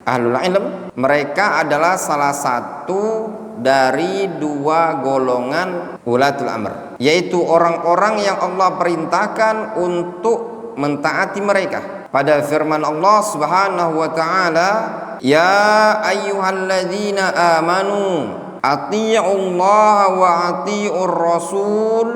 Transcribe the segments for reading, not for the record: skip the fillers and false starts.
Ahlul ilm, mereka adalah salah satu dari dua golongan ulatul amr, yaitu orang-orang yang Allah perintahkan untuk mentaati mereka. Pada firman Allah Subhanahu wa taala, "Ya ayyuhalladzina amanu athi'ullaha wa athi'ur rasul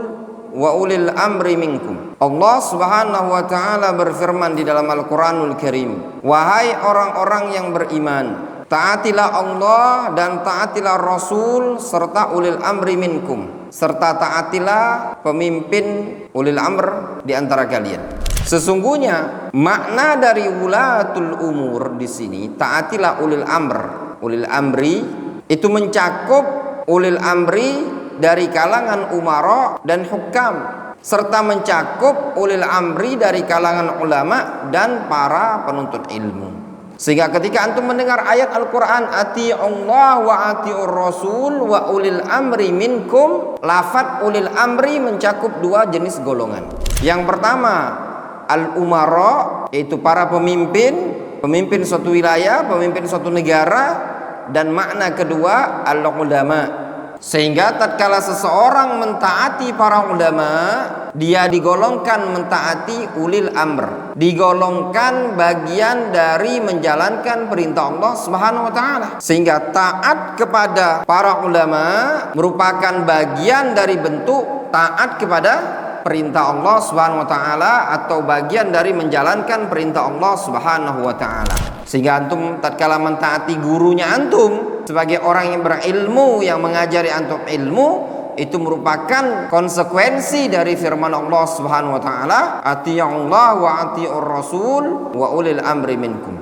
wa ulil amri minkum." Allah Subhanahu wa taala berfirman di dalam Al-Qur'anul Karim, "Wahai orang-orang yang beriman, taatilah Allah dan taatilah Rasul serta ulil amri minkum, serta taatilah pemimpin ulil amr di antara kalian." Sesungguhnya makna dari wulatul umur di sini, taatilah ulil amr, ulil amri itu mencakup ulil amri dari kalangan umara dan hukam, serta mencakup ulil amri dari kalangan ulama dan para penuntut ilmu. Sehingga ketika antum mendengar ayat Al-Quran, ati'ullah wa ati'ur rasul wa ulil amri minkum, lafadz ulil amri mencakup dua jenis golongan. Yang pertama al-umara, yaitu para pemimpin suatu wilayah, pemimpin suatu negara. Dan makna kedua al-ulama. Sehingga tatkala seseorang mentaati para ulama, dia digolongkan mentaati ulil amr, digolongkan bagian dari menjalankan perintah Allah Subhanahu wa taala. Sehingga taat kepada para ulama merupakan bagian dari bentuk taat kepada perintah Allah Subhanahu wa taala, atau bagian dari menjalankan perintah Allah Subhanahu wa taala. Sehingga antum tatkala mentaati gurunya antum sebagai orang yang berilmu, yang mengajari antum ilmu, itu merupakan konsekuensi dari firman Allah Subhanahu wa taala, ati'ullah wa ati'ur rasul wa ulil amri minkum.